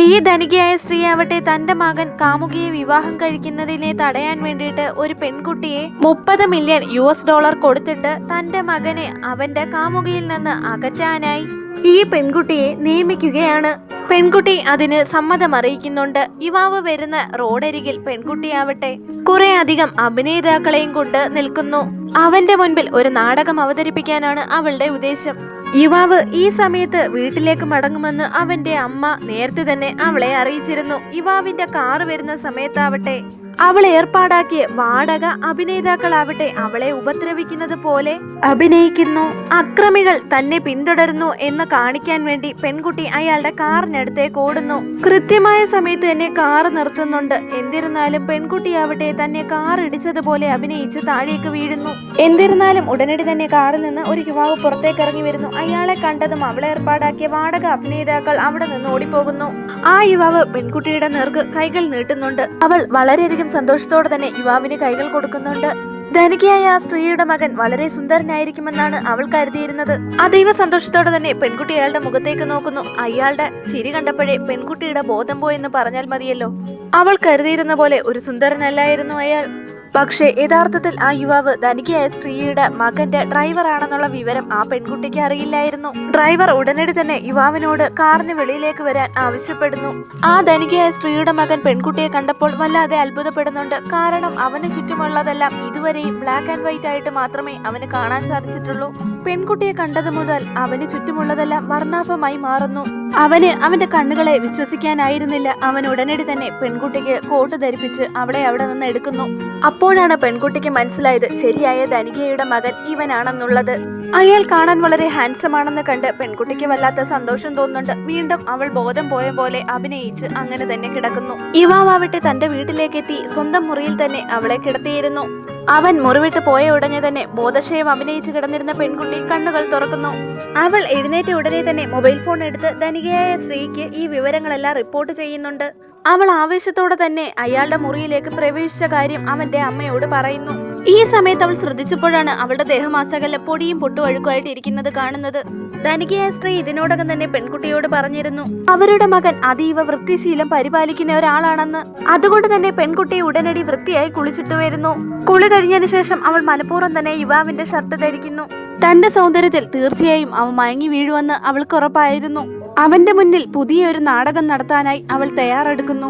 ഈ ധനികയായ സ്ത്രീയാവട്ടെ തന്റെ മകൻ കാമുകിയെ വിവാഹം കഴിക്കുന്നതിനെ തടയാൻ വേണ്ടിയിട്ട് ഒരു പെൺകുട്ടിയെ $30 മില്യൺ കൊടുത്തിട്ട് തന്റെ മകനെ അവന്റെ കാമുകിയിൽ നിന്ന് അകറ്റാനായി ഈ പെൺകുട്ടിയെ നിയമിക്കുകയാണ്. പെൺകുട്ടി അതിന് സമ്മതം അറിയിക്കുന്നുണ്ട്. യുവാവ് വരുന്ന റോഡരികിൽ പെൺകുട്ടിയാവട്ടെ കുറെ അധികം അഭിനേതാക്കളെയും കൊണ്ട് നിൽക്കുന്നു. അവന്റെ മുൻപിൽ ഒരു നാടകം അവതരിപ്പിക്കാനാണ് അവളുടെ ഉദ്ദേശം. യുവാവ് ഈ സമയത്ത് വീട്ടിലേക്ക് മടങ്ങുമെന്ന് അവന്റെ അമ്മ നേരത്തെ തന്നെ അവളെ അറിയിച്ചിരുന്നു. യുവാവിന്റെ കാറ് വരുന്ന സമയത്താവട്ടെ അവൾ ഏർപ്പാടാക്കിയ വാടക അഭിനേതാക്കളാവട്ടെ അവളെ ഉപദ്രവിക്കുന്നത് പോലെ അഭിനയിക്കുന്നു. അക്രമികൾ തന്നെ പിന്തുടരുന്നു എന്ന് കാണിക്കാൻ വേണ്ടി പെൺകുട്ടി അയാളുടെ കാറിനടുത്തേക്ക് ഓടുന്നു. കൃത്യമായ സമയത്ത് തന്നെ കാറ് നിർത്തുന്നുണ്ട്. എന്നിരുന്നാലും പെൺകുട്ടിയാവട്ടെ തന്നെ കാർ ഇടിച്ചതുപോലെ അഭിനയിച്ച് താഴേക്ക് വീഴുന്നു. എന്നിരുന്നാലും ഉടനടി തന്നെ കാറിൽ നിന്ന് ഒരു യുവാവ് പുറത്തേക്ക് ഇറങ്ങി വരുന്നു. അയാളെ കണ്ടതും അവളെ ഏർപ്പാടാക്കിയ വാടക അഭിനേതാക്കൾ അവിടെ നിന്ന് ഓടിപ്പോകുന്നു. ആ യുവാവ് പെൺകുട്ടിയുടെ നേർക്ക് കൈകൾ നീട്ടുന്നുണ്ട്. അവൾ വളരെയധികം സന്തോഷത്തോടെ തന്നെ യുവാവിന് കൈകൾ കൊടുക്കുന്നുണ്ട്. ധനികയായ ആ സ്ത്രീയുടെ മകൻ വളരെ സുന്ദരനായിരിക്കുമെന്നാണ് അവൾ കരുതിയിരുന്നത്. അതീവ സന്തോഷത്തോടെ തന്നെ പെൺകുട്ടി അയാളുടെ മുഖത്തേക്ക് നോക്കുന്നു. അയാളുടെ ചിരി കണ്ടപ്പോഴേ പെൺകുട്ടിയുടെ ബോധം പോയെന്ന് പറഞ്ഞാൽ മതിയല്ലോ. അവൾ കരുതിയിരുന്ന പോലെ ഒരു സുന്ദരനല്ലായിരുന്നു അയാൾ. പക്ഷേ യഥാർത്ഥത്തിൽ ആ യുവാവ് ധനികയായ സ്ത്രീയുടെ മകന്റെ ഡ്രൈവർ ആണെന്നുള്ള വിവരം ആ പെൺകുട്ടിക്ക് അറിയില്ലായിരുന്നു. ഡ്രൈവർ ഉടനടി തന്നെ യുവാവിനോട് കാറിന് വെളിയിലേക്ക് വരാൻ ആവശ്യപ്പെടുന്നു. ആ ധനികയായ സ്ത്രീയുടെ മകൻ പെൺകുട്ടിയെ കണ്ടപ്പോൾ വല്ലാതെ അത്ഭുതപ്പെടുന്നുണ്ട്. കാരണം അവന് ചുറ്റുമുള്ളതെല്ലാം ഇതുവരെയും ബ്ലാക്ക് ആൻഡ് വൈറ്റ് ആയിട്ട് മാത്രമേ അവന് കാണാൻ സാധിച്ചിട്ടുള്ളൂ. പെൺകുട്ടിയെ കണ്ടത് മുതൽ അവന് ചുറ്റുമുള്ളതെല്ലാം വർണ്ണാഭമായി മാറുന്നു. അവന്റെ കണ്ണുകളെ വിശ്വസിക്കാനായിരുന്നില്ല. അവൻ ഉടനടി തന്നെ പെൺകുട്ടിക്ക് കോട്ട് ധരിപ്പിച്ച് അവിടെ നിന്ന് എടുക്കുന്നു. അപ്പോഴാണ് പെൺകുട്ടിക്ക് മനസ്സിലായത് ശരിയായ ധനികയുടെ മകൻ ഇവനാണെന്നുള്ളത്. അയാൾ കാണാൻ വളരെ ഹാൻസം ആണെന്ന് കണ്ട് പെൺകുട്ടിക്ക് വല്ലാത്ത സന്തോഷം തോന്നുന്നുണ്ട്. വീണ്ടും അവൾ ബോധം പോയ പോലെ അഭിനയിച്ച് അങ്ങനെ തന്നെ കിടക്കുന്നു. യുവാവട്ടെ തന്റെ വീട്ടിലേക്ക് എത്തി സ്വന്തം മുറിയിൽ തന്നെ അവളെ കിടത്തിയിരുന്നു. അവൻ മുറിവിട്ട് പോയ ഉടനെ തന്നെ ബോധക്ഷയം അഭിനയിച്ച് കിടന്നിരുന്ന പെൺകുട്ടി കണ്ണുകൾ തുറക്കുന്നു. അവൾ എഴുന്നേറ്റ ഉടനെ തന്നെ മൊബൈൽ ഫോൺ എടുത്ത് ധനികയായ സ്ത്രീക്ക് ഈ വിവരങ്ങളെല്ലാം റിപ്പോർട്ട് ചെയ്യുന്നുണ്ട്. അവൾ ആവേശത്തോടെ തന്നെ അയാളുടെ മുറിയിലേക്ക് പ്രവേശിച്ച കാര്യം അവന്റെ അമ്മയോട് പറയുന്നു. ഈ സമയത്ത് അവൾ ശ്രദ്ധിച്ചപ്പോഴാണ് അവളുടെ ദേഹമാസകല പൊടിയും പൊട്ടുവഴുക്കുമായിട്ട് ഇരിക്കുന്നത് കാണുന്നത്. ധനികയായ സ്ത്രീ ഇതിനോടകം തന്നെ പെൺകുട്ടിയോട് പറഞ്ഞിരുന്നു അവരുടെ മകൻ അതീവ വൃത്തിശീലം പരിപാലിക്കുന്ന ഒരാളാണെന്ന്. അതുകൊണ്ട് തന്നെ പെൺകുട്ടി ഉടനടി വൃത്തിയായി കുളിച്ചിട്ട് വരുന്നു. കുളി കഴിഞ്ഞതിന് ശേഷം അവൾ മനഃപൂർവ്വം തന്നെ യുവാവിന്റെ ഷർട്ട് ധരിക്കുന്നു. തന്റെ സൗന്ദര്യത്തിൽ തീർച്ചയായും അവൻ മയങ്ങി വീഴുവെന്ന് അവൾക്ക് ഉറപ്പായിരുന്നു. അവന്റെ മുന്നിൽ പുതിയൊരു നാടകം നടത്താനായി അവൾ തയ്യാറെടുക്കുന്നു.